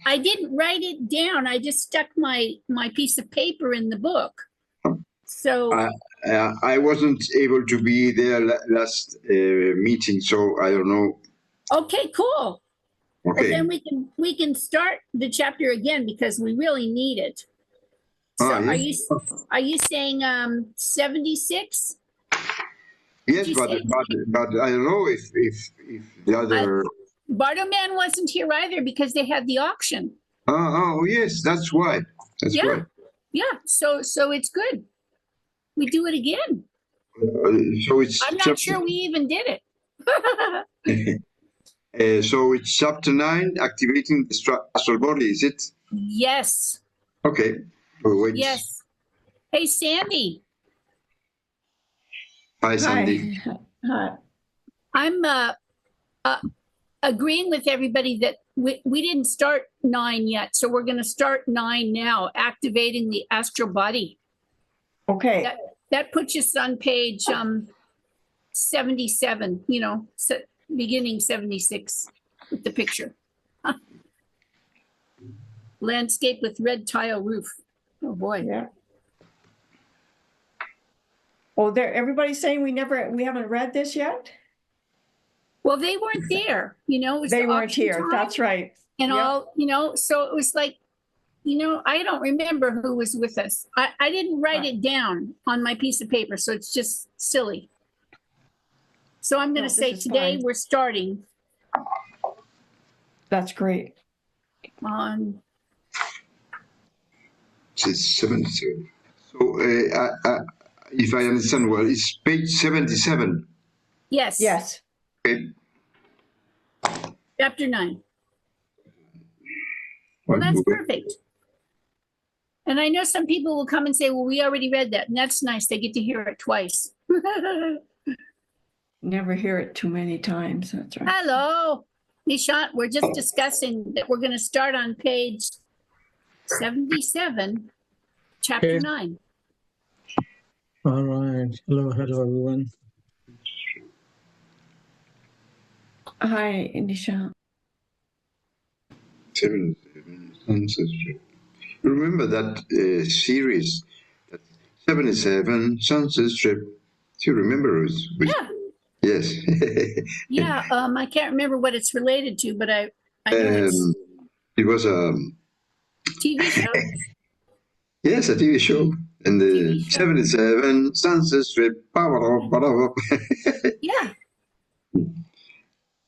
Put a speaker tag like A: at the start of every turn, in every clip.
A: I didn't write it down. I just stuck my piece of paper in the book. So
B: I wasn't able to be there last meeting, so I don't know.
A: okay, cool.
B: Okay.
A: Well, then we can start the chapter again because we really need it. So
B: Yes.
A: are you saying 76?
B: Yes, but I don't know if the other.
A: Bartleman wasn't here either because they had the auction.
B: Oh yes, that's why. That's why.
A: Yeah. So it's good. We do it again.
B: So it's.
A: I'm not sure we even did it.
B: So it's chapter 9, activating the astral body. Is it?
A: Yes.
B: Okay. Oh, wait.
A: Yes. Hey, Sandy.
B: Hi, Sandy.
C: Hi.
A: I'm agreeing with everybody that we didn't start 9 yet, so we're going to start 9 now, activating the astral body.
C: Okay.
A: That puts us on page 77, beginning 76 with the picture. Landscape with red tile roof. Oh boy.
C: Yeah. Oh, everybody's saying we haven't read this yet?
A: Well, they weren't there, it was
C: They
A: the
C: weren't
A: auction
C: here.
A: time.
C: That's right.
A: And
C: Yep.
A: all, so it was like, I don't remember who was with us. I didn't write it down on my piece of paper, so it's just silly. So I'm going to say today
C: fine.
A: we're starting
C: That's great.
A: on,
B: It's 77. So if I understand well, it's page 77.
A: yes,
C: Yes.
B: Okay.
A: chapter 9. Well, that's perfect. And I know some people will come and say, well, we already read that. And that's nice. They get to hear it twice.
C: Never hear it too many times. That's right.
A: Hello, Nishant. We're just discussing that we're going to start on page 77, chapter
D: Okay.
A: 9.
D: All right. Hello, everyone.
C: Hi, Nisha.
B: 77 ancestry. Remember that series, that 77 Sunset Strip. Do you remember it?
A: Yeah.
B: Yes.
A: Yeah. I can't remember what it's related to, but I know it's
B: it was a
A: TV show.
B: yes, a TV show. And the
A: TV show.
B: 77 Sunset Strip.
A: Yeah.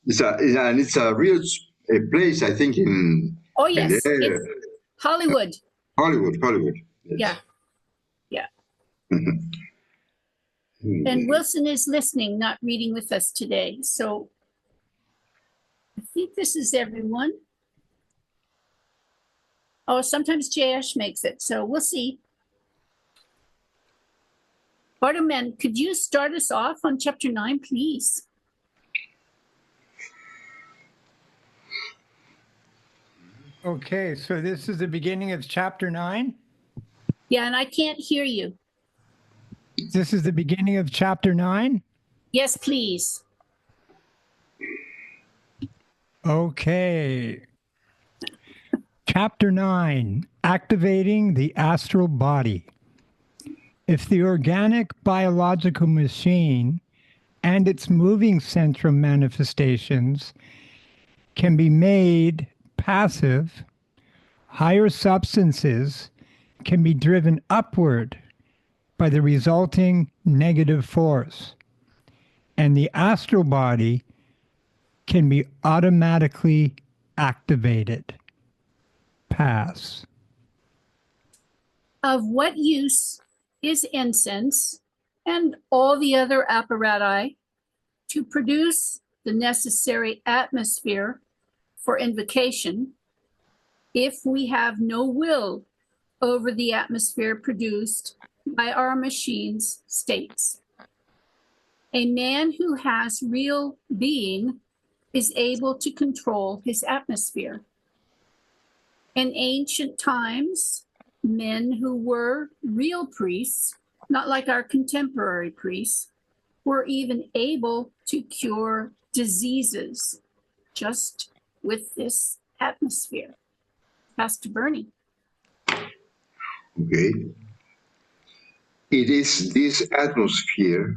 B: It's a real place, I think, in.
A: Oh, yes.
B: in
A: It's Hollywood.
B: Hollywood.
A: Yeah. Yeah. And Wilson is listening, not reading with us today. So I think this is everyone. Oh, sometimes JS makes it, so we'll see. Bartleman, could you start us off on chapter 9, please?
E: Okay, so this is the beginning of chapter 9?
A: Yeah, and I can't hear you.
E: This is the beginning of chapter 9?
A: Yes, please.
E: Okay. Chapter 9, activating the astral body. If the organic biological machine and its moving centrum manifestations can be made passive, higher substances can be driven upward by the resulting negative force, and the astral body can be automatically activated. Pass.
A: Of what use is incense and all the other apparatus to produce the necessary atmosphere for invocation if we have no will over the atmosphere produced by our machines states, a man who has real being is able to control his atmosphere. In ancient times, men who were real priests, not like our contemporary priests, were even able to cure diseases just with this atmosphere. Pastor Bernie.
B: Okay. It is this atmosphere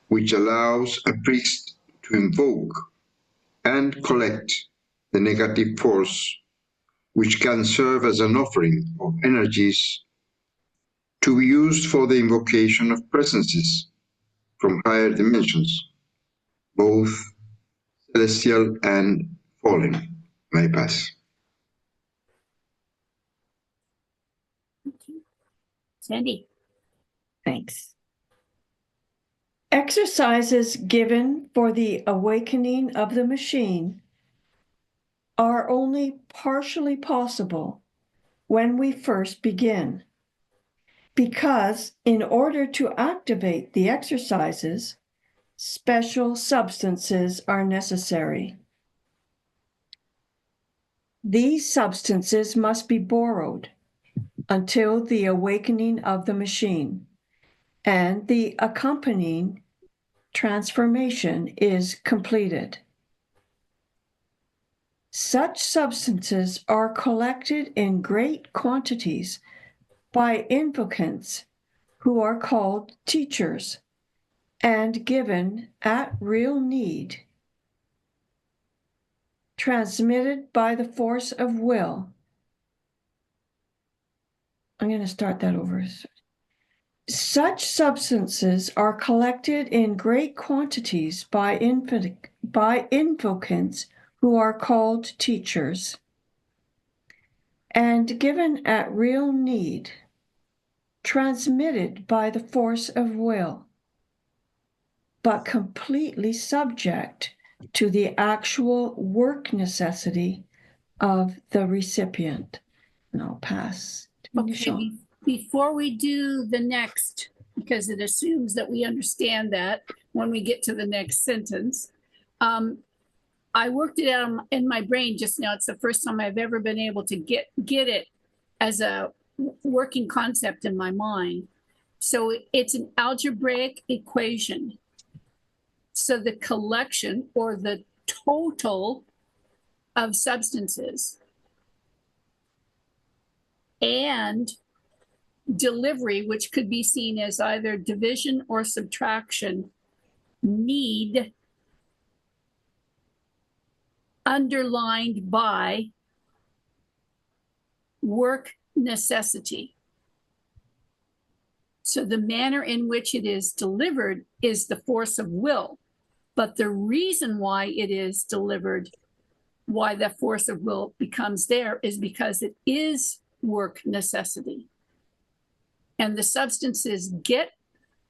B: which allows a priest to invoke and collect the negative force, which can serve as an offering of energies to be used for the invocation of presences from higher dimensions, both celestial and fallen. May pass.
A: Sandy.
C: Thanks. Exercises given for the awakening of the machine are only partially possible when we first begin, because in order to activate the exercises, special substances are necessary. These substances must be borrowed until the awakening of the machine, and the accompanying transformation is completed. Such substances are collected in great quantities by invocants who are called teachers and given at real need, transmitted by the force of will. I'm going to start that over. Such substances are collected in great quantities by invocants who are called teachers and given at real need, transmitted by the force of will, but completely subject to the actual work necessity of the recipient. And I'll pass to
A: Okay,
C: Michelle.
A: before we do the next, because it assumes that we understand that when we get to the next sentence, I worked it out in my brain just now. It's the first time I've ever been able to get it as a working concept in my mind. So it's an algebraic equation. So the collection or the total of substances and delivery, which could be seen as either division or subtraction, need underlined by work necessity. So the manner in which it is delivered is the force of will, but the reason why it is delivered, why the force of will becomes there, is because it is work necessity. And the substances get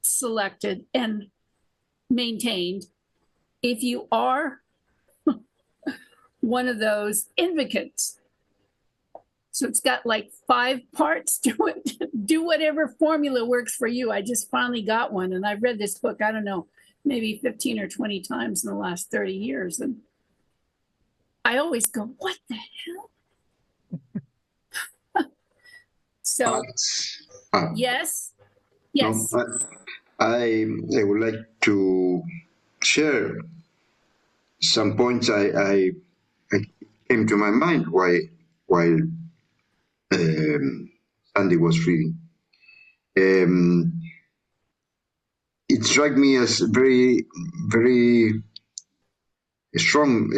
A: selected and maintained if you are one of those invocants. So it's got like 5 parts to it. Do whatever formula works for you. I just finally got one, and I've read this book, I don't know, maybe 15 or 20 times in the last 30 years. And I always go, what the hell? So, yes. Yes.
B: No, I would like to share some points I came to my mind while Sandy was reading. It struck me as very, very strong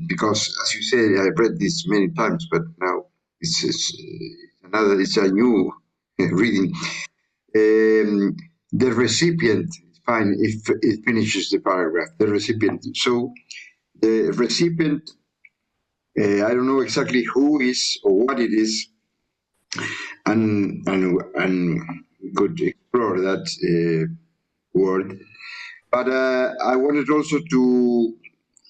B: because, as you said, I've read this many times, but now it's a new reading. The recipient, fine, if it finishes the paragraph, the recipient. So the recipient, I don't know exactly who is or what it is, and we could explore that word. But I wanted also to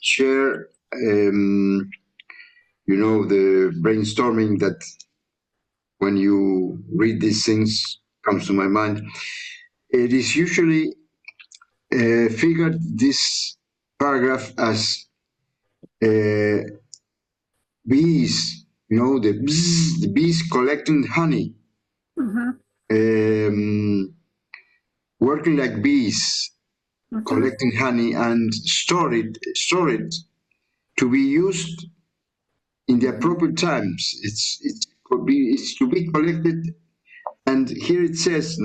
B: share, the brainstorming that when you read these things, comes to my mind. It is usually figured, this paragraph, as bees, the bees collecting honey, working like bees, collecting honey and store it to be used in the appropriate times. It's to be collected, and here it says,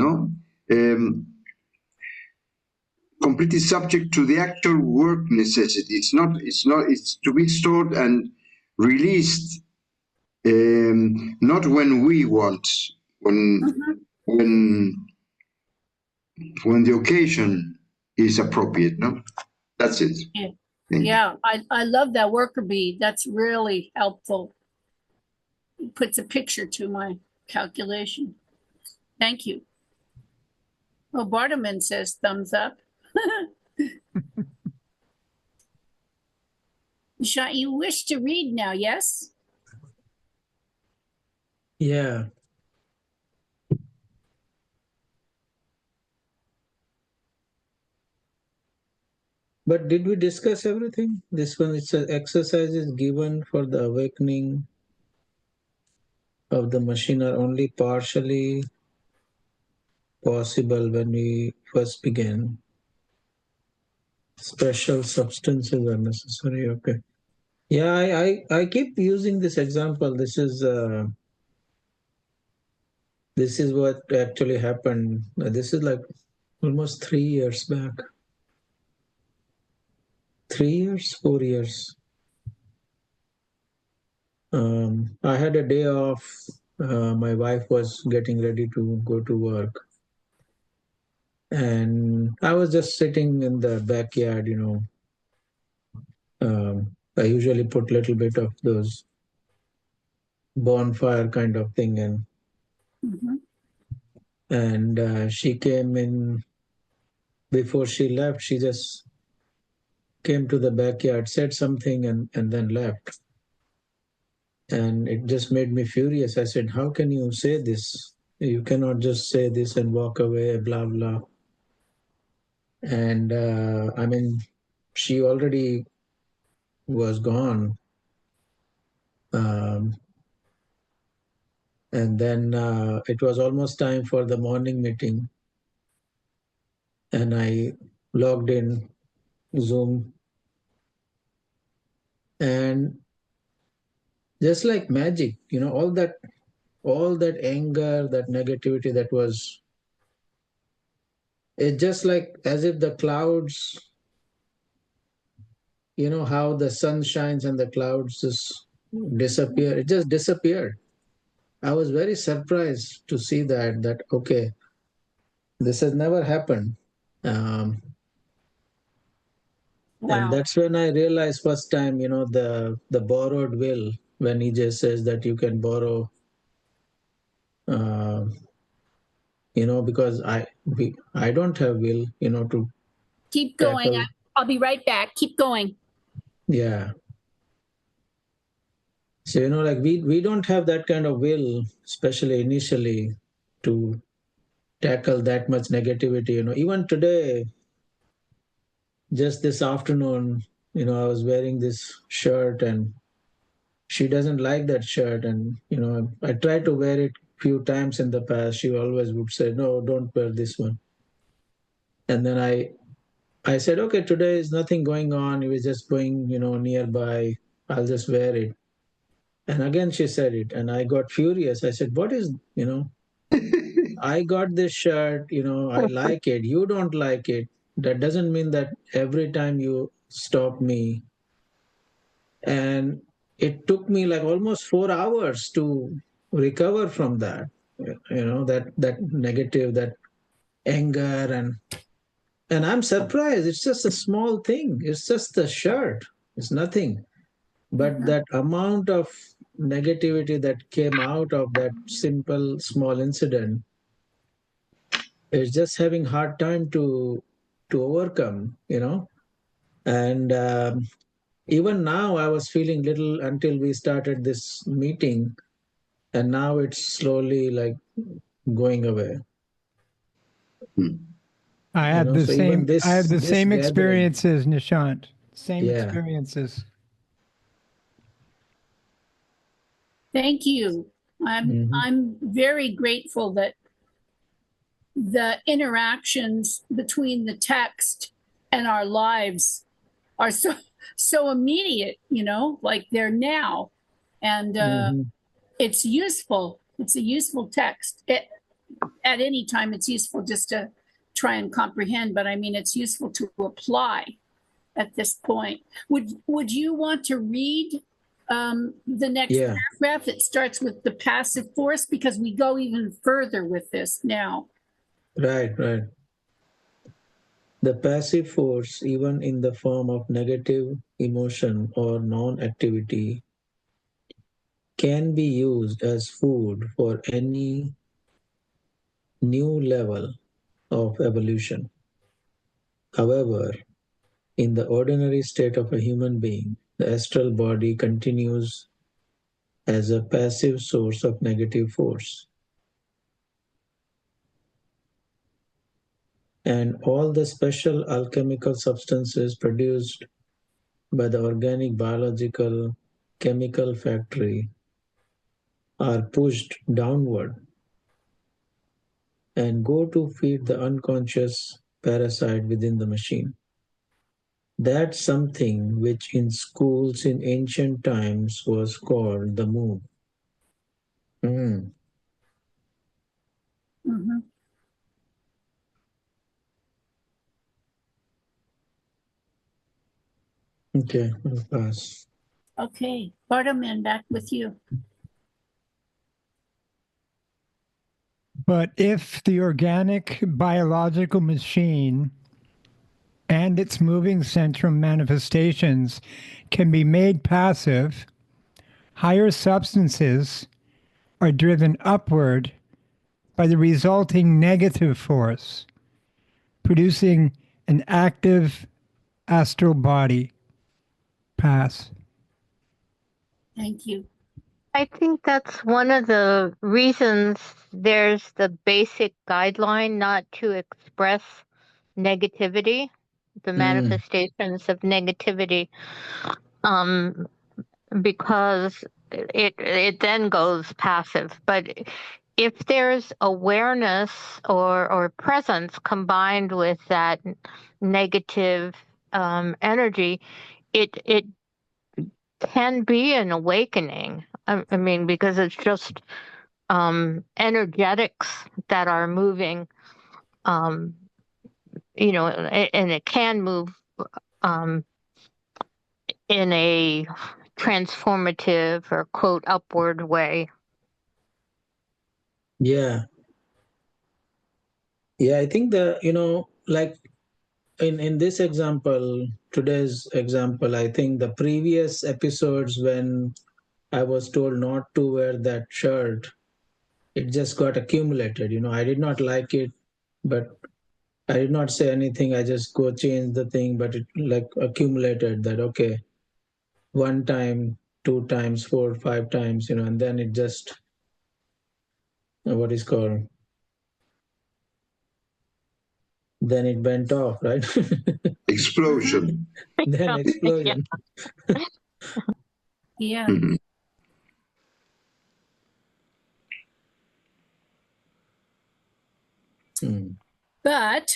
B: completely subject to the actual work necessity. It's to be stored and released, not when we want, when the occasion is appropriate. No, that's it.
A: Yeah, yeah. I love that worker bee. That's really helpful. It puts a picture to my calculation. Thank you. Oh, Barterman says thumbs up. You wish to read now, yes?
D: Yeah. But did we discuss everything? This one, it's an exercise is given for the awakening of the machine are only partially possible when we first begin. Special substances are necessary. Okay. Yeah, I keep using this example. This is what actually happened. This is like almost 3 years back. 3 years, 4 years. I had a day off. My wife was getting ready to go to work. And I was just sitting in the backyard, I usually put a little bit of those bonfire kind of thing in. And she came in. Before she left, she just came to the backyard, said something, and then left. And it just made me furious. I said, how can you say this? You cannot just say this and walk away, blah, blah. And I mean, she already was gone. And then it was almost time for the morning meeting. And I logged in Zoom. And just like magic, all that anger, that negativity that was, it's just like as if the clouds, how the sun shines and the clouds just disappear. It just disappeared. I was very surprised to see that, okay, this has never happened. And that's when I realized first time, the borrowed will, when he just says that you can borrow, because I don't have will, to
A: keep going. I'll be right back. Keep going.
D: Yeah. So, like we don't have that kind of will, especially initially, to tackle that much negativity. Even today, just this afternoon, I was wearing this shirt and she doesn't like that shirt. And, I tried to wear it a few times in the past. She always would say, no, don't wear this one. And then I said, okay, today is nothing going on. It was just going, nearby. I'll just wear it. And again, she said it. And I got furious. I said, what is, I got this shirt, I like it. You don't like it. That doesn't mean that every time you stop me. And it took me like almost 4 hours to recover from that, that negative, that anger. And I'm surprised. It's just a small thing. It's just a shirt. It's nothing. But that amount of negativity that came out of that simple, small incident is just having hard time to overcome, And even now, I was feeling little until we started this meeting, and now it's slowly like going away.
E: I had the
D: So even
E: same. I have the
D: this
E: same
D: gathering,
E: experiences, Nishant. Same
D: Yeah.
E: experiences.
A: Thank you.
D: Mhm.
A: I'm very grateful that the interactions between the text and our lives are so immediate, you know, like they're now. And
D: Mhm.
A: it's useful. It's a useful text. At any time, it's useful just to try and comprehend, but I mean, it's useful to apply at this point. Would you want to read the next
D: Yeah.
A: paragraph? It starts with the passive force because we go even further with this now.
D: Right. The passive force, even in the form of negative emotion or non-activity, can be used as food for any new level of evolution. However, in the ordinary state of a human being, the astral body continues as a passive source of negative force. And all the special alchemical substances produced by the organic, biological, chemical factory are pushed downward and go to feed the unconscious parasite within the machine. That's something which in schools in ancient times was called the moon. Mm.
A: Mhm.
D: Okay, I'll pass.
A: Okay, Bartleman, back with you.
E: But if the organic biological machine and its moving centrum manifestations can be made passive, higher substances are driven upward by the resulting negative force, producing an active astral body. Pass.
A: Thank you.
F: I think that's one of the reasons there's the basic guideline not to express negativity, the manifestations of negativity, because it then goes passive. But if there's awareness or presence combined with that negative energy, it can be an awakening. I mean, because it's just energetics that are moving, you know, and it can move um, in a transformative or quote upward way.
D: Yeah. I think like in this example, today's example, I think the previous episodes when I was told not to wear that shirt, it just got accumulated. I did not like it, but I did not say anything. I just go change the thing, but it like accumulated that, okay, 1 time, 2 times, 4, 5 times, and then it just, what is called, then it went off, right?
B: Explosion.
D: Then explosion.
A: Yeah.
B: Mhm.
D: Mm.
A: But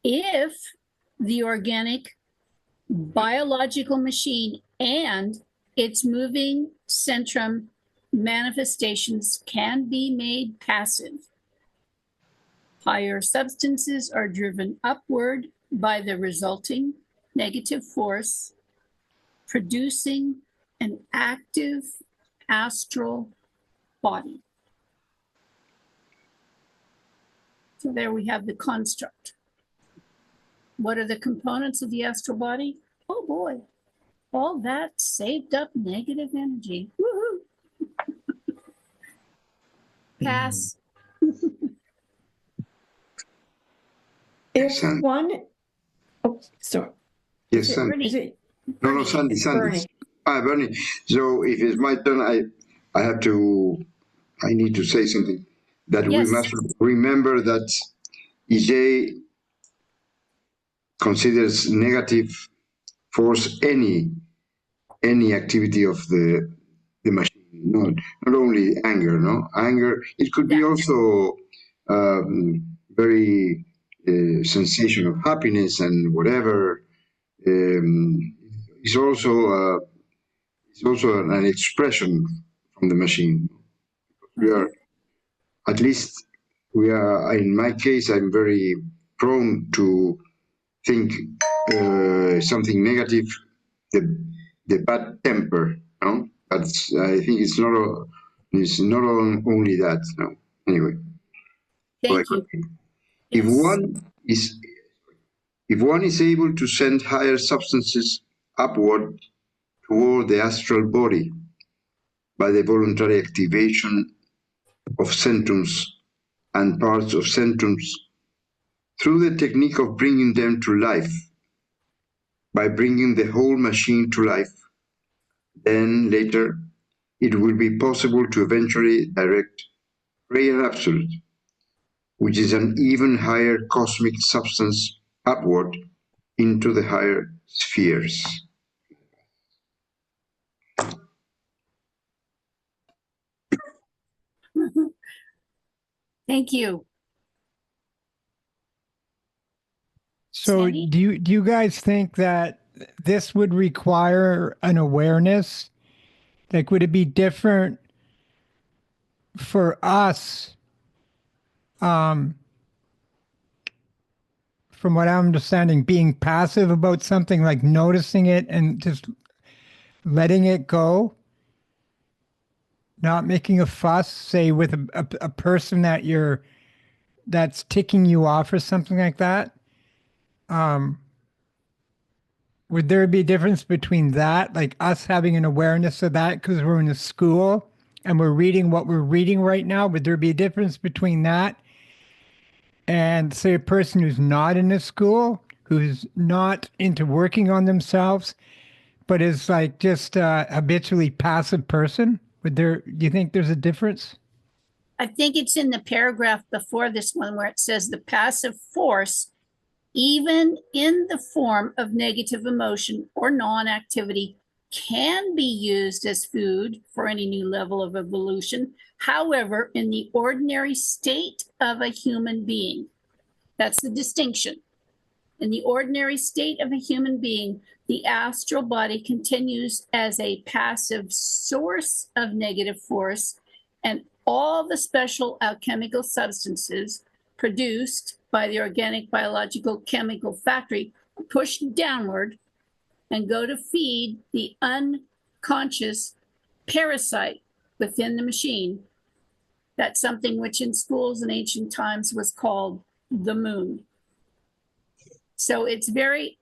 A: if the organic biological machine and its moving centrum manifestations can be made passive, higher substances are driven upward by the resulting negative force, producing an active astral body. So there we have the construct. What are the components of the astral body? Oh boy, all that saved up negative energy. Woohoo! Pass.
C: If
B: Sandy.
C: one, oh, sorry.
B: Yes,
C: Is it-
B: Sandy.
C: is it
B: No,
A: Bernie.
B: Sandy,
C: It's
B: Sandy.
C: Bernie.
B: Bernie. So if it's my turn, I need to say something. That we
A: Yes.
B: must remember that EJ considers negative force any activity of the machine, not only anger. No, anger. It could be also very sensation of happiness and whatever. It's also an expression from the machine. We are, at least we are. In my case, I'm very prone to think something negative, the bad temper. No, that's. I think it's not. Only that. No. Anyway.
A: Thank you.
B: If
A: Yes.
B: one is able to send higher substances upward toward the astral body by the voluntary activation of centrums and parts of centrums through the technique of bringing them to life, by bringing the whole machine to life, then later it will be possible to eventually direct prayer absolute, which is an even higher cosmic substance, upward into the higher spheres.
A: Thank you.
E: So
A: Sandy?
E: do you guys think that this would require an awareness? Like, would it be different for us, from what I'm understanding, being passive about something, like noticing it and just letting it go, not making a fuss, say with a person that's ticking you off or something like that? Would there be a difference between that, like us having an awareness of that because we're in a school and we're reading what we're reading right now? Would there be a difference between that and, say, a person who's not in a school, who's not into working on themselves, but is like just a habitually passive person? Do you think there's a difference?
A: I think it's in the paragraph before this one where it says the passive force, even in the form of negative emotion or non-activity, can be used as food for any new level of evolution. However, in the ordinary state of a human being, that's the distinction. In the ordinary state of a human being, the astral body continues as a passive source of negative force, and all the special alchemical substances produced by the organic biological chemical factory are pushed downward and go to feed the unconscious parasite within the machine. That's something which in schools in ancient times was called the moon. So it's very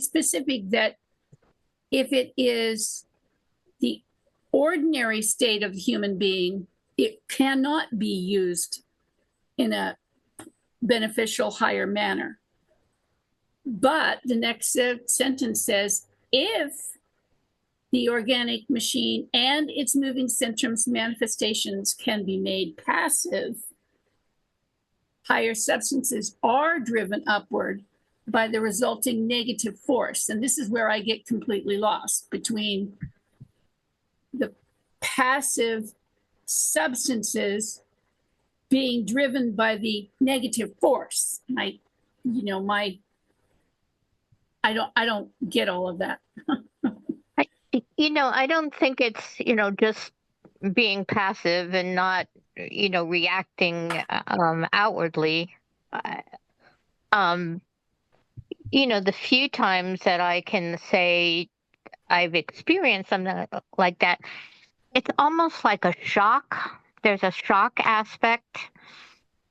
A: specific that if it is the ordinary state of the human being, it cannot be used in a beneficial higher manner. But the next sentence says, if the organic machine and its moving centrums manifestations can be made passive, higher substances are driven upward by the resulting negative force. And this is where I get completely lost between the passive substances being driven by the negative force. I don't get all of that.
F: I don't think it's, just being passive and not, reacting outwardly. The few times that I can say I've experienced something like that, it's almost like a shock. There's a shock aspect.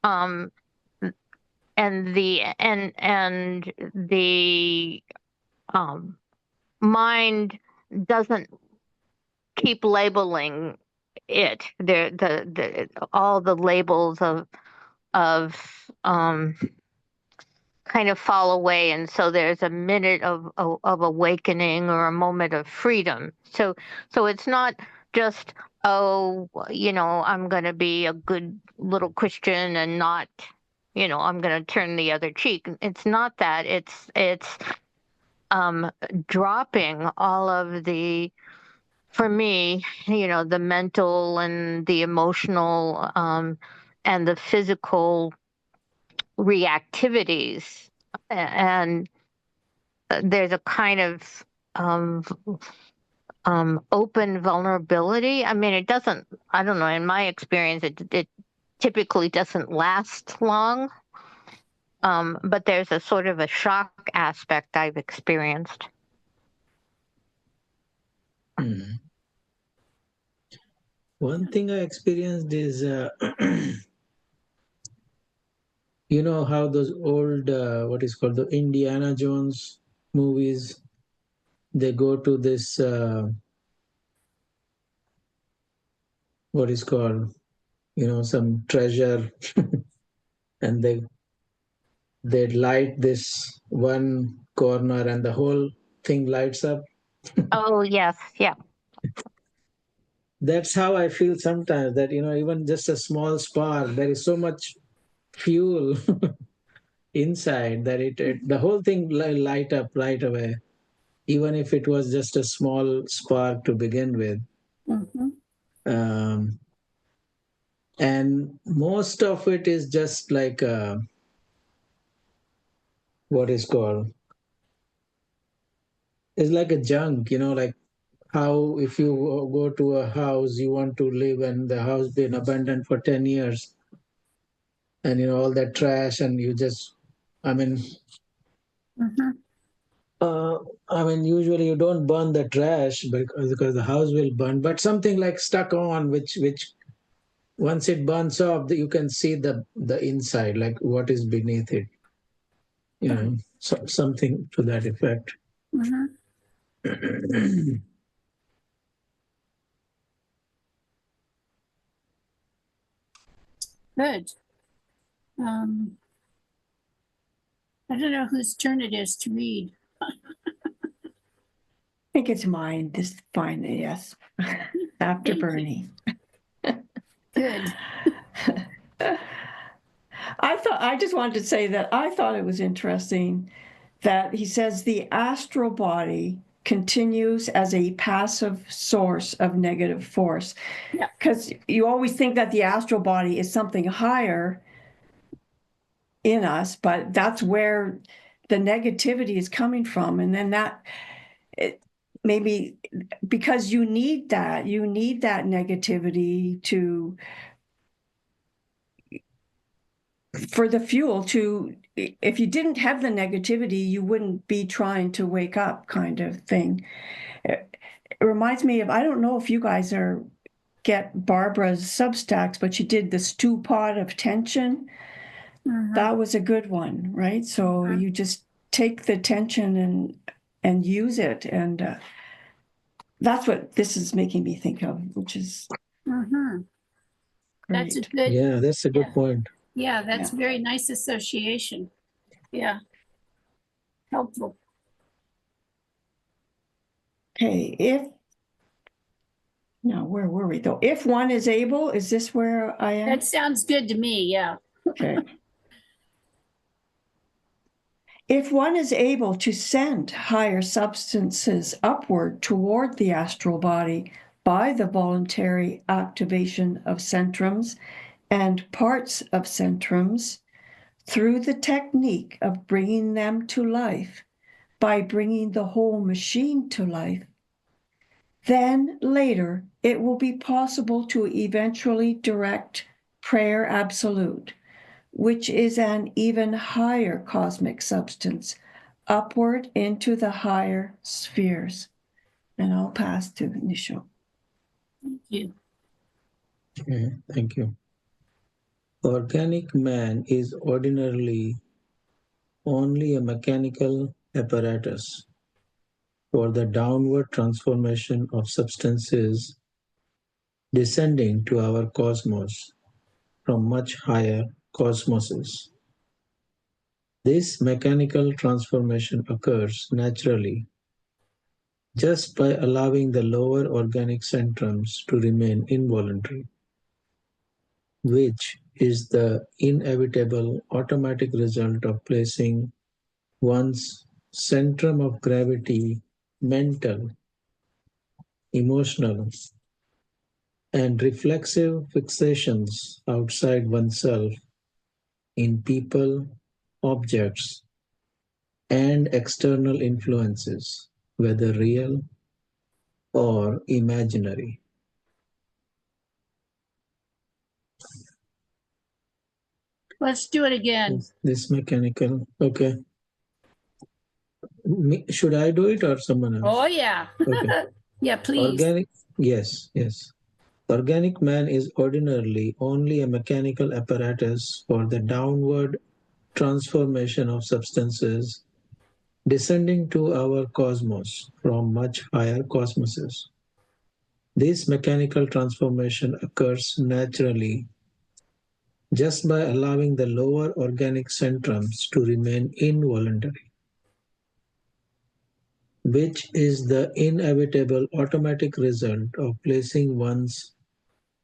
F: And the mind doesn't keep labeling it. All the labels of kind of fall away, and so there's a minute of awakening or a moment of freedom. So it's not just, I'm going to be a good little Christian and not I'm going to turn the other cheek. It's not that. It's dropping all of the, for me, the mental and the emotional and the physical reactivities. And there's a kind of open vulnerability. I mean, it doesn't, I don't know, in my experience, it typically doesn't last long. But there's a sort of a shock aspect I've experienced.
D: One thing I experienced is, you know how those old, what is called the Indiana Jones movies, they go to this, what is called, some treasure, and they light this one corner and the whole thing lights up.
F: Oh, yes. Yeah.
D: That's how I feel sometimes, that, even just a small spark, there is so much fuel inside that the whole thing light up right away, even if it was just a small spark to begin with. Um, and most of it is just like what is called, it's like a junk, like how if you go to a house you want to live and the house been abandoned for 10 years, and all that trash, and you just, I mean, usually you don't burn the trash because the house will burn, but something like stuck on, which once it burns off, you can see the inside, like what is beneath it, something to that effect.
A: Good. I don't know whose turn it is to read.
C: I think it's mine. This fine, yes. After
A: Thank you.
C: Bernie.
A: Good.
C: I just wanted to say that I thought it was interesting that he says the astral body continues as a passive source of negative force. Because you always think that the astral body is something higher in us, but that's where the negativity is coming from. And then maybe because you need that negativity for the fuel to, if you didn't have the negativity, you wouldn't be trying to wake up, kind of thing. It reminds me of, I don't know if you guys get Barbara's Substacks, but she did the stew pot of tension. That was a good one, right? So you just take the tension and use it, and that's what this is making me think of, which is
A: That's a
C: great.
A: good.
D: Yeah, that's a good point.
A: Yeah, that's very nice association. Yeah. Helpful.
C: Okay, now where were we though? If one is able, is this where I am?
A: That sounds good to me. Yeah.
C: Okay. If one is able to send higher substances upward toward the astral body by the voluntary activation of centrums and parts of centrums, through the technique of bringing them to life, by bringing the whole machine to life, then later it will be possible to eventually direct prayer absolute, which is an even higher cosmic substance, upward into the higher spheres. And I'll pass to Nisho.
A: Thank you.
D: Okay, thank you. Organic man is ordinarily only a mechanical apparatus for the downward transformation of substances descending to our cosmos from much higher cosmoses. This mechanical transformation occurs naturally just by allowing the lower organic centrums to remain involuntary, which is the inevitable automatic result of placing one's centrum of gravity, mental, emotional, and reflexive fixations outside oneself in people, objects, and external influences, whether real or imaginary.
A: Let's do it again.
D: This mechanical, okay. Should I do it or someone else?
A: Oh, yeah.
D: Okay.
A: Yeah, please.
D: Organic, yes. Organic man is ordinarily only a mechanical apparatus for the downward transformation of substances descending to our cosmos from much higher cosmoses. This mechanical transformation occurs naturally just by allowing the lower organic centrums to remain involuntary, which is the inevitable automatic result of placing one's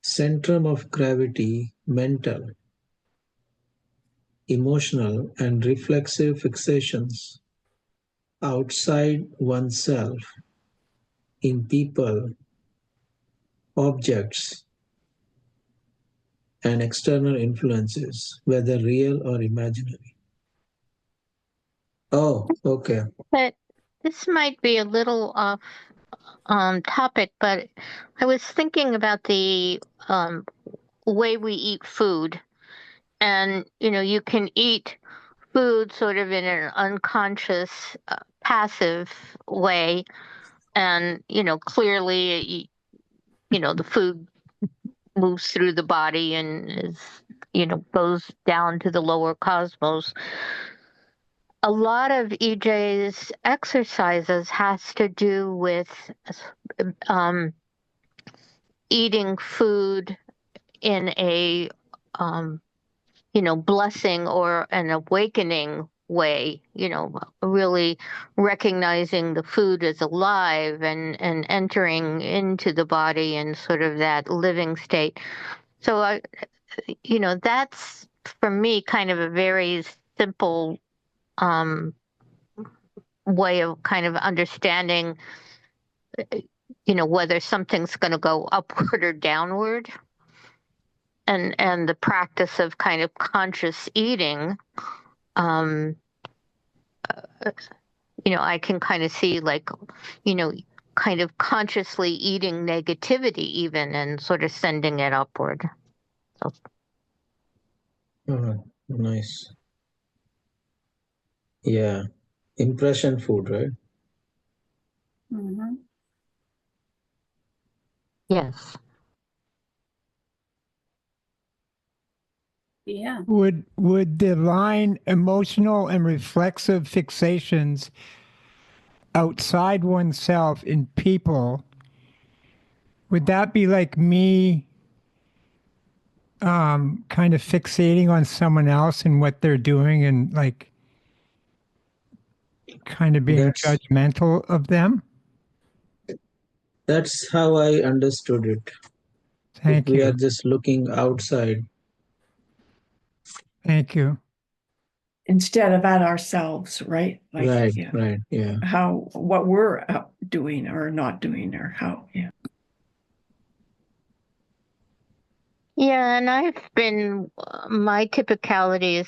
D: centrum of gravity, mental, emotional, and reflexive fixations outside oneself in people, objects, and external influences, whether real or imaginary. Oh, okay.
F: But this might be a little off topic, but I was thinking about the way we eat food. And, you can eat food sort of in an unconscious, passive way. And, clearly, the food moves through the body and goes down to the lower cosmos. A lot of EJ's exercises has to do with eating food in a blessing or an awakening way, really recognizing the food as alive and entering into the body in sort of that living state. So, that's for me kind of a very simple way of kind of understanding, whether something's going to go upward or downward. And the practice of kind of conscious eating, I can kind of see like, kind of consciously eating negativity even and sort of sending it upward. So.
D: Oh, nice. Yeah. Impression food, right?
A: Mm-hmm.
F: Yes.
A: Yeah.
E: Would the line emotional and reflexive fixations outside oneself in people, would that be like me kind of fixating on someone else and what they're doing and like kind of being judgmental of them?
D: That's how I understood it.
E: Thank
D: we
E: you.
D: are just looking outside.
E: Thank you.
C: Instead of at ourselves, right? Like,
D: right,
C: yeah.
D: right, yeah.
C: What we're doing or not doing or how, yeah.
F: Yeah, and my typicality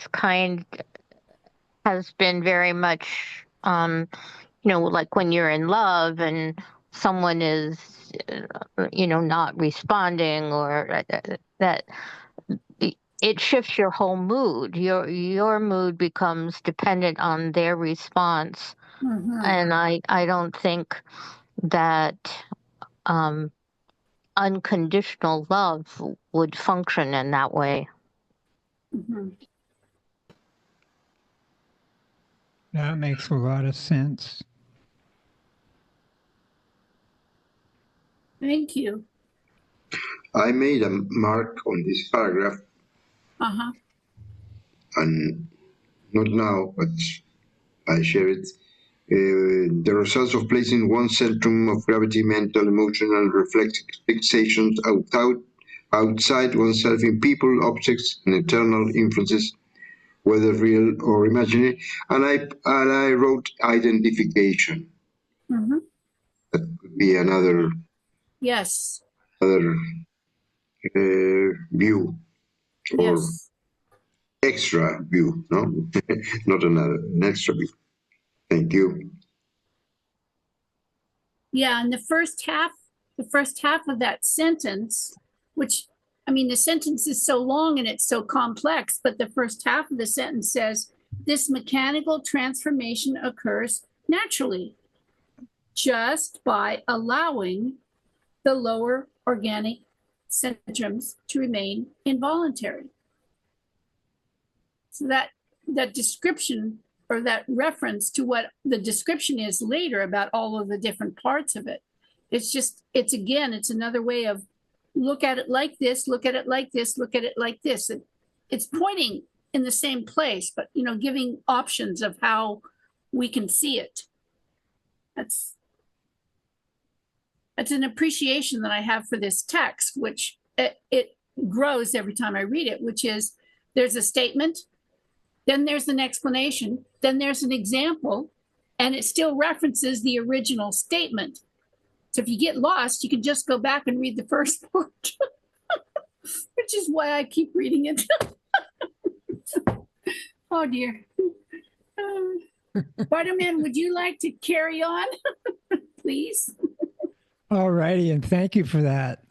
F: has been very much, like when you're in love and someone is, not responding or that it shifts your whole mood. Your mood becomes dependent on their response.
A: Mm-hmm.
F: And I don't think that unconditional love would function in that way.
A: Mm-hmm.
E: That makes a lot of sense.
A: Thank you.
B: I made a mark on this paragraph,
A: Uh-huh.
B: and not now, but I share it. The results of placing one centrum of gravity, mental, emotional, reflexive fixations outside oneself in people, objects, and eternal influences, whether real or imaginary. And I wrote identification.
A: Mhm.
B: That could be another
A: Yes.
B: view or
A: Yes.
B: extra view, no? Not an extra view. Thank you.
A: Yeah, and the first half of that sentence, which, I mean, the sentence is so long and it's so complex, but the first half of the sentence says, this mechanical transformation occurs naturally, just by allowing the lower organic centrums to remain involuntary. So that description, or that reference to what the description is later about all of the different parts of it, it's another way of look at it like this, look at it like this, look at it like this. It's pointing in the same place, but giving options of how we can see it. That's an appreciation that I have for this text, which it grows every time I read it, which is there's a statement, then there's an explanation, then there's an example, and it still references the original statement. So if you get lost, you can just go back and read the first part, which is why I keep reading it. Oh dear. Spider-Man, would you like to carry on, please?
E: All righty, and thank you for that.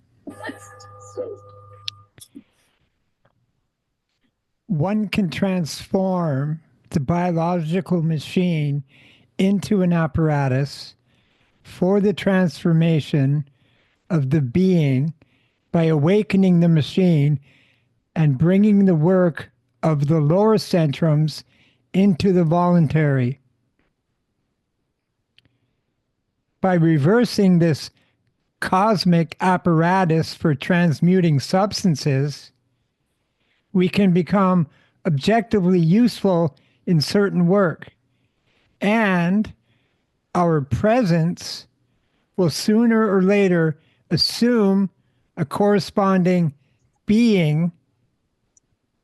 E: One can transform the biological machine into an apparatus for the transformation of the being by awakening the machine and bringing the work of the lower centrums into the voluntary. By reversing this cosmic apparatus for transmuting substances, we can become objectively useful in certain work, and our presence will sooner or later assume a corresponding being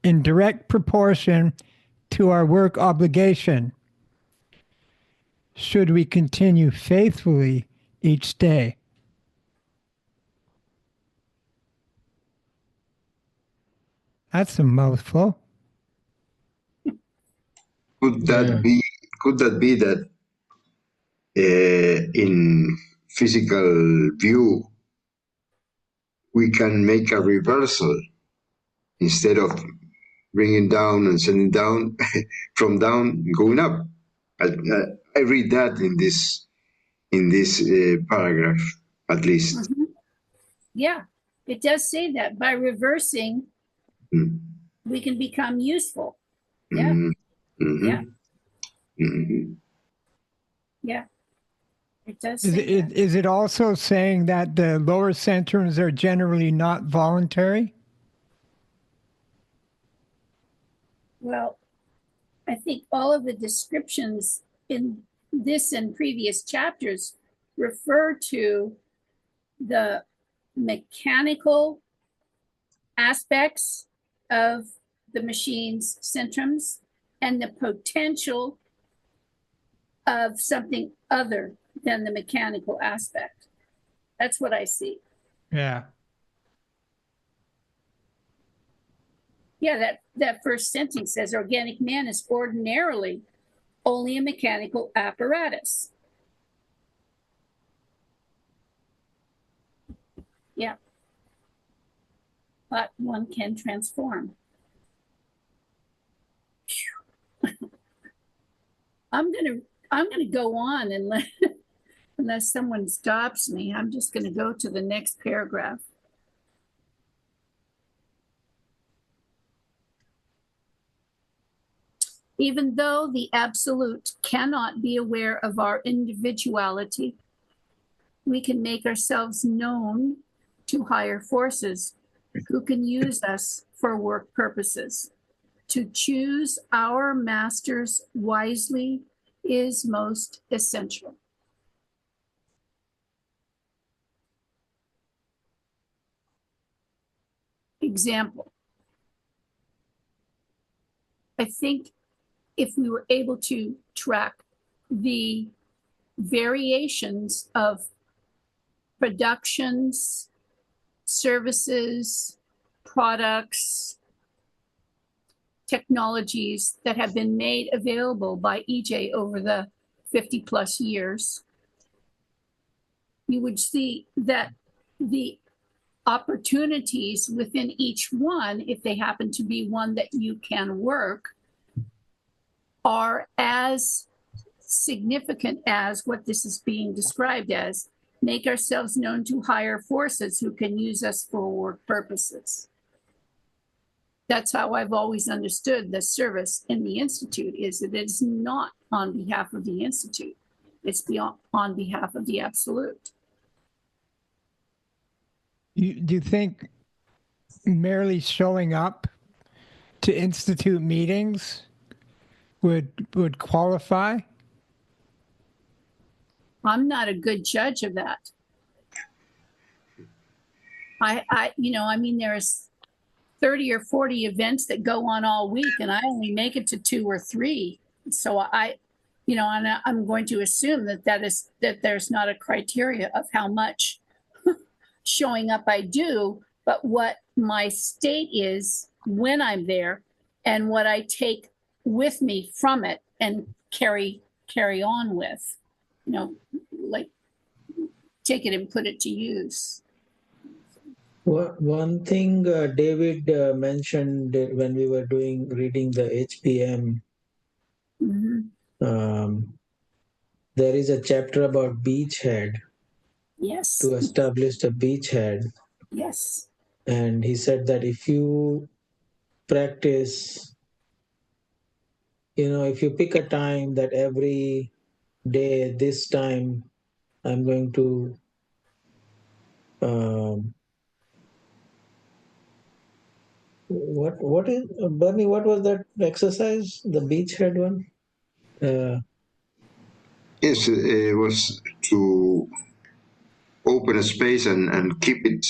E: in direct proportion to our work obligation, should we continue faithfully each day. That's a mouthful.
B: Could that be that in physical view we can make a reversal instead of bringing down and sending down from down going up? I read that in this paragraph, at least.
A: Mm-hmm. Yeah, it does say that by reversing, we can become useful. Yeah.
B: Mm-hmm.
A: Yeah.
B: Mm-hmm.
A: Yeah. It does say that.
E: Is it also saying that the lower centrums are generally not voluntary?
A: Well, I think all of the descriptions in this and previous chapters refer to the mechanical aspects of the machine's centrums and the potential of something other than the mechanical aspect. That's what I see.
E: Yeah.
A: Yeah, that first sentence says organic man is ordinarily only a mechanical apparatus. Yeah. But one can transform. I'm gonna go on unless someone stops me. I'm just gonna go to the next paragraph. Even though the absolute cannot be aware of our individuality, we can make ourselves known to higher forces who can use us for work purposes. To choose our masters wisely is most essential. example. I think if we were able to track the variations of productions, services, products, technologies that have been made available by EJ over the 50 plus years, you would see that the opportunities within each one, if they happen to be one that you can work, are as significant as what this is being described as. Make ourselves known to higher forces who can use us for work purposes. That's how I've always understood the service in the Institute, is that it's not on behalf of the Institute. It's on behalf of the Absolute.
E: Do you think merely showing up to Institute meetings would qualify?
A: I'm not a good judge of that. I mean, there's 30 or 40 events that go on all week, and I only make it to 2 or 3. So and I'm going to assume that there's not a criteria of how much showing up I do, but what my state is when I'm there and what I take with me from it and carry on with, like take it and put it to use.
D: One thing David mentioned when we were reading the HPM, there is a chapter about beachhead.
A: Yes.
D: To establish a beachhead.
A: Yes.
D: And he said that if you practice, if you pick a time that every day, this time, I'm going to what is Bernie? What was that exercise? The beachhead one?
B: Yes, it was to open a space and keep it.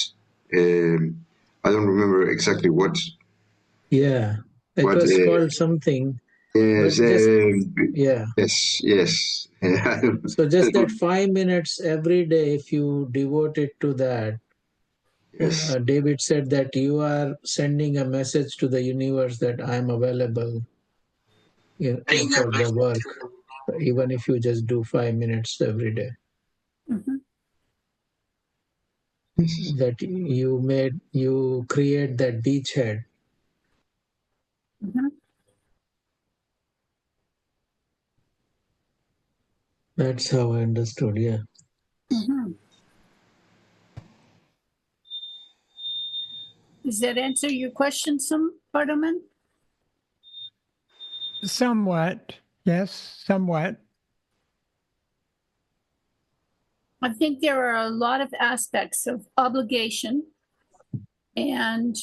B: I don't remember exactly what.
D: Yeah, it was called something.
B: Yes,
D: yeah.
B: Yes.
D: So just that 5 minutes every day, if you devote it to that,
B: yes.
D: David said that you are sending a message to the universe that I'm available for the work, even if you just do 5 minutes every day. That you create that beachhead. That's how I understood, yeah.
A: Does that answer your question, Bartleman?
E: Somewhat, yes, somewhat.
A: I think there are a lot of aspects of obligation and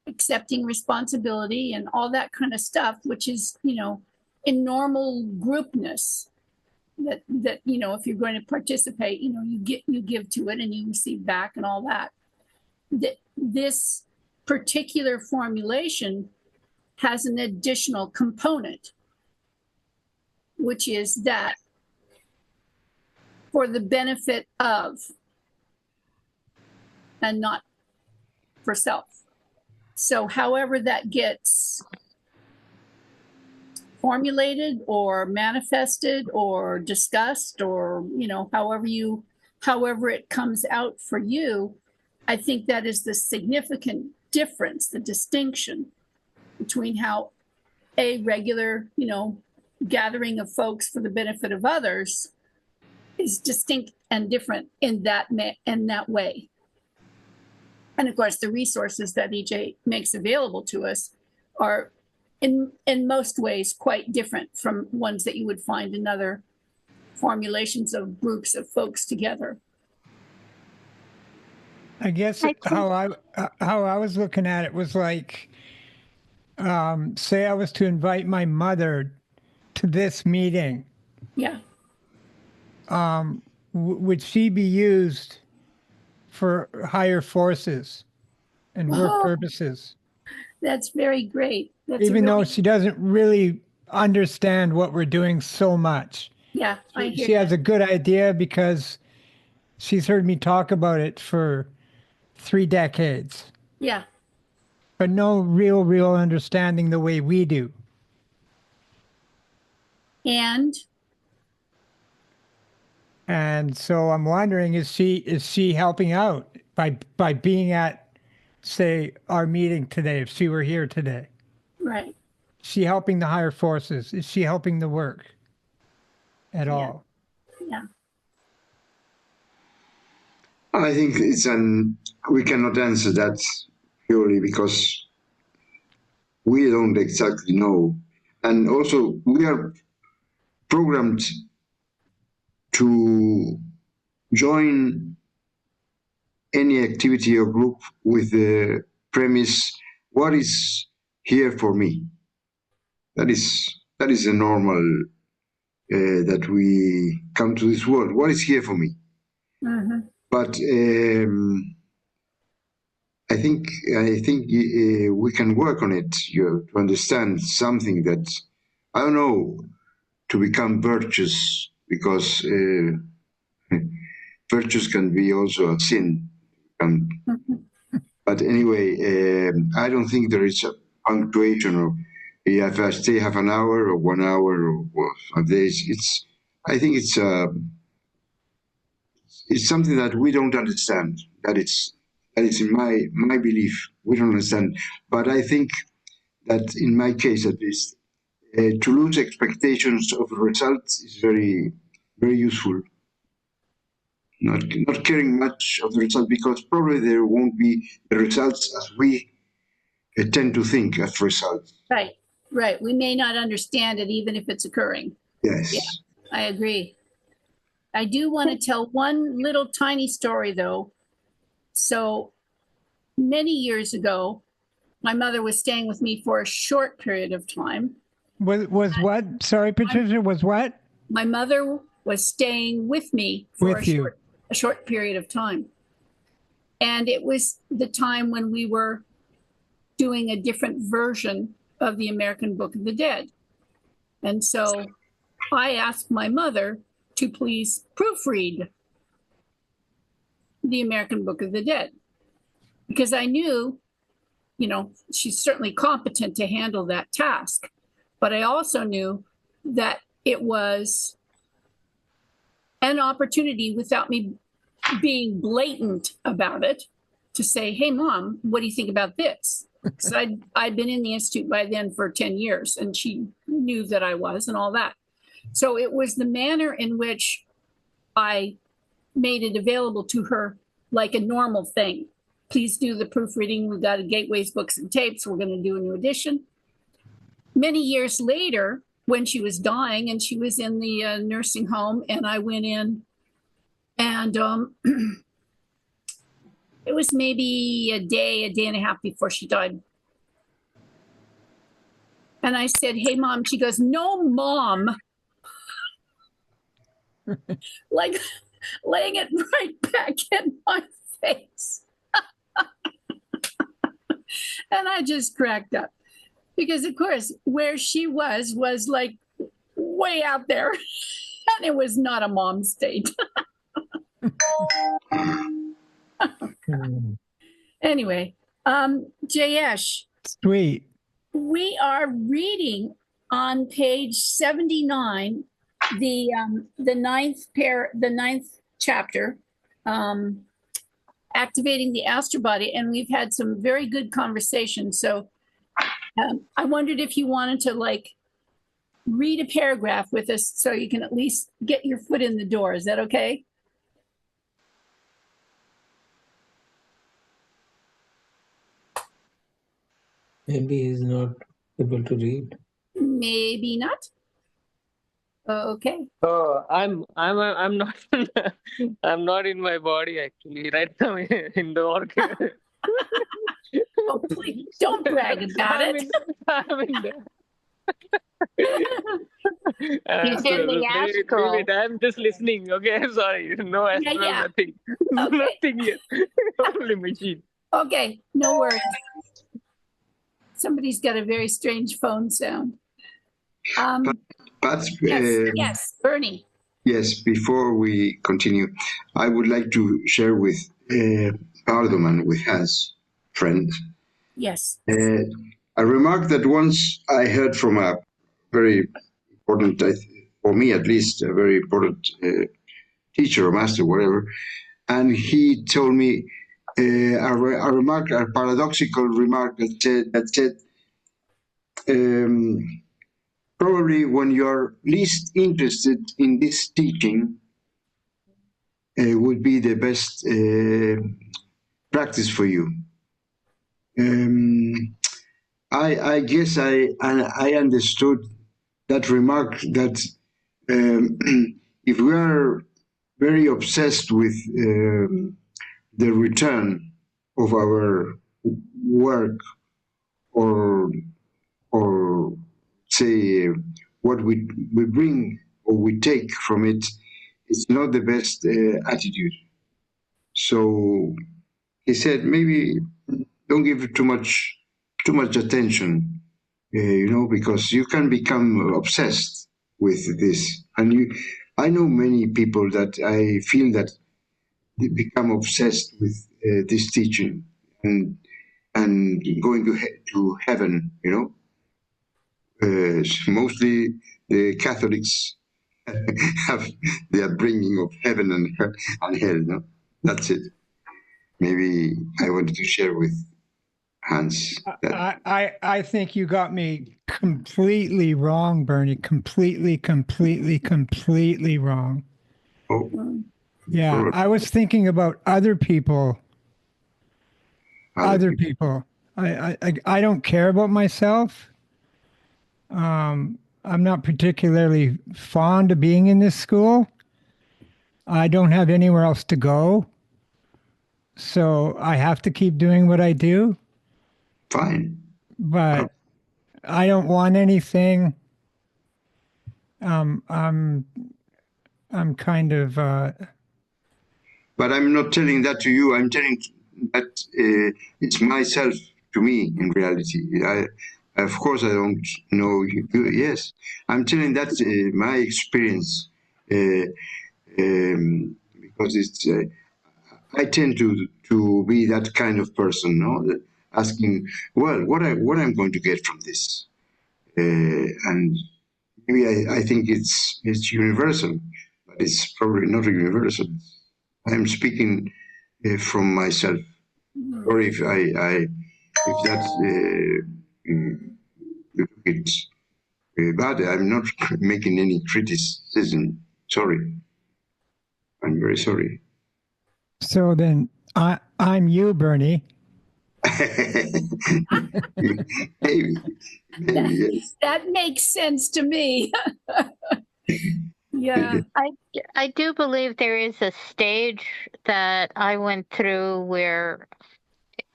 A: accepting responsibility and all that kind of stuff, which is, in normal groupness that if you're going to participate, you give to it and you receive back and all that. This particular formulation has an additional component, which is that for the benefit of and not for self. So however that gets formulated or manifested or discussed or, however it comes out for you, I think that is the significant difference, the distinction between how a regular, gathering of folks for the benefit of others is distinct and different in that way. And of course, the resources that EJ makes available to us are in most ways quite different from ones that you would find in other formulations of groups of folks together.
E: I guess how I was looking at it was like, say I was to invite my mother to this meeting.
A: Yeah.
E: Would she be used for higher forces and work
A: Oh.
E: purposes.
A: That's very great. That's
E: Even though
A: really,
E: she doesn't really understand what we're doing so much.
A: yeah, I hear
E: She has
A: that.
E: a good idea because she's heard me talk about it for 3 decades,
A: Yeah,
E: but no real understanding the way we do.
A: and
E: And so I'm wondering, is she helping out by being at, say, our meeting today, if she were here today?
A: right,
E: Is she helping the higher forces? Is she helping the work at all?
A: yeah,
B: I think we cannot answer that purely because we don't exactly know. And also, we are programmed to join any activity or group with the premise, what is here for me? That is a normal that we come to this world. What is here for me?
A: hmm,
B: But I think we can work on it, to understand something that, I don't know, to become virtuous, because virtues can be also a sin. But anyway, I don't think there is a punctuation, or if I stay half an hour or 1 hour or 5 days. I think it's something that we don't understand. That is in my belief. We don't understand. But I think that in my case, at least, to lose expectations of results is very, very useful. Not caring much of the result, because probably there won't be the results as we tend to think as results.
A: right, right. We may not understand it even if it's occurring.
B: Yes.
A: Yeah. I agree. I do want to tell one little tiny story though. So many years ago, my mother was staying with me for a short period of time.
E: Was what? Sorry, Patricia, was what?
A: My mother was staying with me for
E: With you.
A: a short period of time. And it was the time when we were doing a different version of the American Book of the Dead. And so I asked my mother to please proofread the American Book of the Dead, because I knew, she's certainly competent to handle that task. But I also knew that it was an opportunity, without me being blatant about it, to say, hey, Mom, what do you think about this? Because I'd been in the Institute by then for 10 years, and she knew that I was and all that. So it was the manner in which I made it available to her like a normal thing. Please do the proofreading. We've got a Gateways Books and Tapes. We're going to do a new edition. Many years later, when she was dying and she was in the nursing home, and I went in, and it was maybe a day and a half before she died. And I said, hey, Mom. She goes, no, Mom. Like laying it right back in my face. And I just cracked up. Because, of course, where she was like way out there. And it was not a mom state. Anyway, Jayesh.
E: Sweet.
A: We are reading on page 79, the ninth chapter, activating the astral body, and we've had some very good conversations. So I wondered if you wanted to read a paragraph with us, so you can at least get your foot in the door. Is that okay?
D: Maybe he's not able to read.
A: Maybe not. Okay.
G: Oh, I'm not I'm not in my body actually right now in the work.
A: Oh, please don't brag about it.
G: I'm in there.
F: He's in the astral.
G: I'm just listening. Okay, I'm sorry. No astral,
A: yeah.
G: nothing.
A: Okay.
G: Nothing here. Only machine.
A: Okay, no worries. Somebody's got a very strange phone sound.
B: But
A: Yes, Bernie.
B: yes, before we continue, I would like to share with Pardoman, with Hans, friend,
A: Yes.
B: a remark that once I heard from a very important, for me at least, a very important teacher or master, whatever, and he told me a remark, a paradoxical remark that said probably when you're least interested in this teaching would be the best practice for you. I guess I understood that remark that if we are very obsessed with the return of our work or say what we bring or we take from it, it's not the best attitude. So he said maybe don't give it too much attention, because you can become obsessed with this. And I know many people that I feel that they become obsessed with this teaching and going to heaven. Mostly the Catholics have their bringing of heaven and hell. No, that's it. Maybe I wanted to share with Hans.
E: I think you got me completely wrong, Bernie. Completely wrong.
B: Oh,
E: Yeah, I was thinking about other people. Other people. I don't care about myself. I'm not particularly fond of being in this school. I don't have anywhere else to go. So I have to keep doing what I do.
B: Fine.
E: But I don't want anything. I'm kind of.
B: But I'm not telling that to you. I'm telling that it's myself to me in reality. Of course, I don't know you. Yes, I'm telling that my experience because it's. I tend to be that kind of person, no? Asking, well, what I'm going to get from this, and maybe I think it's universal, but it's probably not universal. I'm speaking from myself, or if if that's it's bad, I'm not making any criticism. Sorry, I'm very sorry.
E: So then I'm you, Bernie.
B: Maybe yes.
A: That makes sense to me. Yeah.
F: I do believe there is a stage that I went through where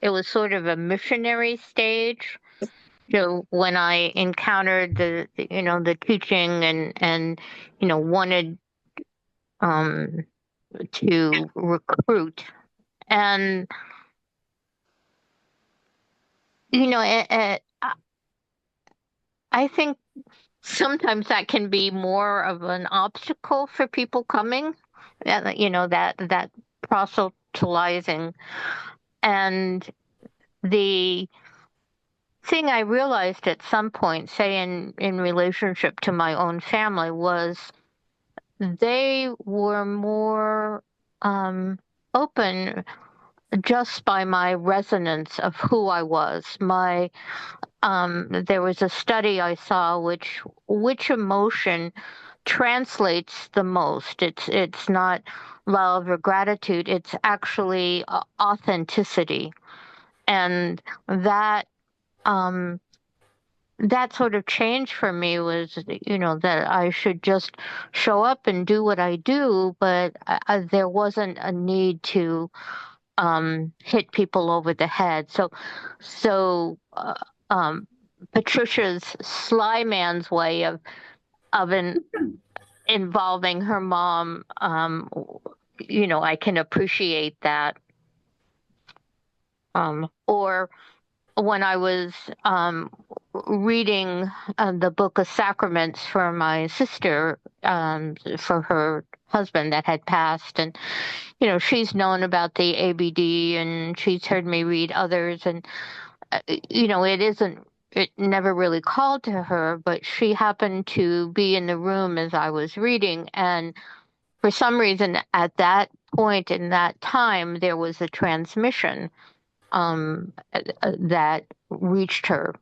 F: it was sort of a missionary stage. So when I encountered the teaching and wanted to recruit, and I think sometimes that can be more of an obstacle for people coming, that proselytizing. And the thing I realized at some point, say in relationship to my own family, was they were more open just by my resonance of who I was. There was a study I saw which emotion translates the most. It's not love or gratitude. It's actually authenticity, and that sort of change for me was, that I should just show up and do what I do, but there wasn't a need to hit people over the head. So Patricia's sly man's way of involving her mom. I can appreciate that. Or when I was reading the Book of Sacraments for my sister, for her husband that had passed, and she's known about the ABD, and she's heard me read others, and it never really called to her, but she happened to be in the room as I was reading, and for some reason at that point in that time there was a transmission that reached her,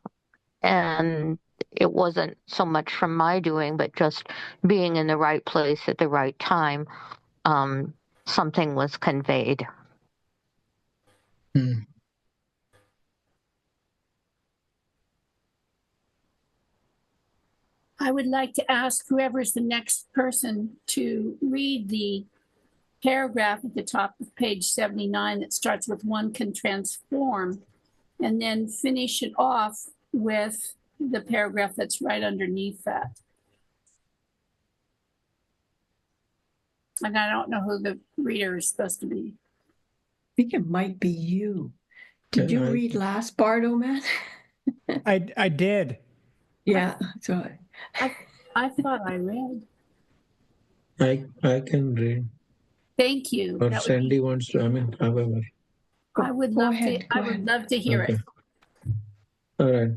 F: and it wasn't so much from my doing, but just being in the right place at the right time. Something was conveyed.
D: Hmm.
A: I would like to ask whoever's the next person to read the paragraph at the top of page 79 that starts with "one can transform," and then finish it off with the paragraph that's right underneath that. And I don't know who the reader is supposed to be.
C: I think it might be you. Did you read last part, man?
E: I did.
C: Yeah, so
A: I thought I read.
D: I can read.
A: Thank you.
D: Or
A: That would
D: Sandy
A: be-
D: wants to, however.
A: I would
C: Go
A: love
C: ahead,
A: to.
C: go
A: I would
C: ahead.
A: love to hear it.
D: All right.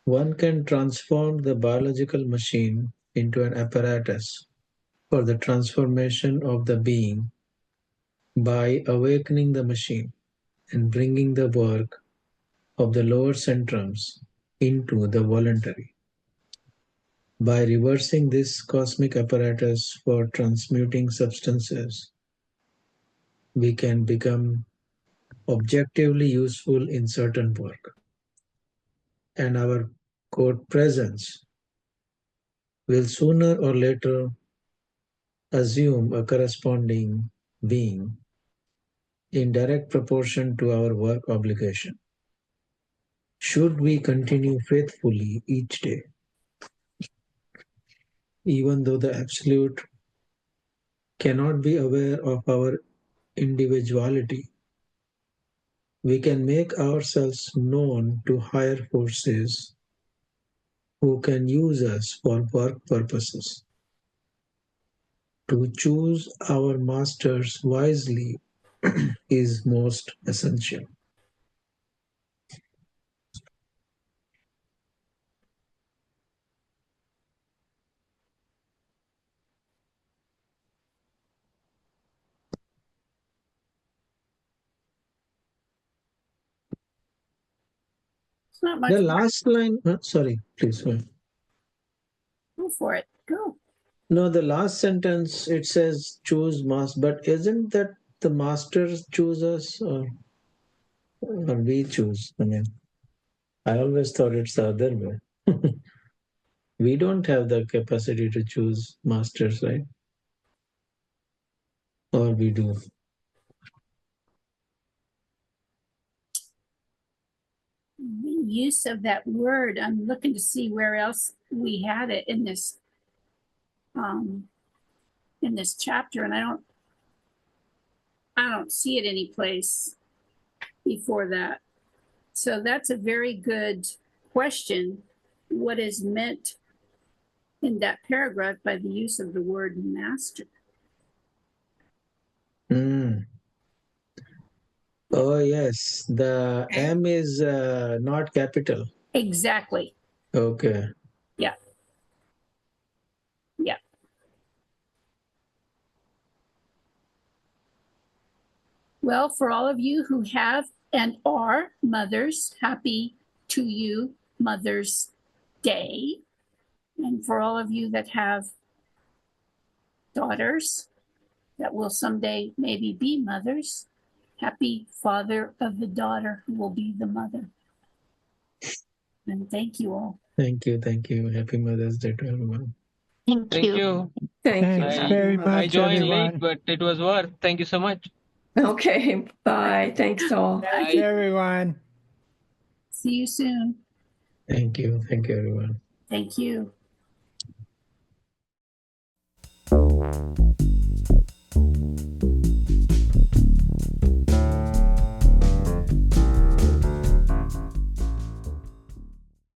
D: One can transform the biological machine into an apparatus for the transformation of the being by awakening the machine and bringing the work of the lower centrums into the voluntary. By reversing this cosmic apparatus for transmuting substances, we can become objectively useful in certain work, and our quote presence will sooner or later assume a corresponding being in direct proportion to our work obligation. Should we continue faithfully each day, even though the Absolute cannot be aware of our individuality, we can make ourselves known to higher forces who can use us for work purposes. To choose our masters wisely is most essential.
A: It's not much.
D: The last line, sorry, please.
A: Go for it. Go.
D: No, the last sentence, it says choose master, but isn't that the masters choose us or we choose? I always thought it's the other way. We don't have the capacity to choose masters, right? Or we do?
A: The use of that word, I'm looking to see where else we had it in this chapter, and I don't see it anyplace before that. So that's a very good question. What is meant in that paragraph by the use of the word master?
D: Oh, yes. The M is not capital.
A: Exactly.
D: Okay.
A: Yeah. Yeah. Well, for all of you who have and are mothers, happy to you Mother's Day. And for all of you that have daughters that will someday maybe be mothers, happy father of the daughter who will be the mother. And thank you all.
D: Thank you. Thank you. Happy Mother's Day to everyone.
F: Thank
G: Thank
F: you.
G: you.
C: Thank
E: Thanks
C: you.
E: very much,
G: I joined
E: everyone.
G: late, but it was worth. Thank you so much.
C: Okay, bye. Thanks all.
E: Thanks, everyone.
A: See you soon.
D: Thank you. Thank you, everyone.
A: Thank you.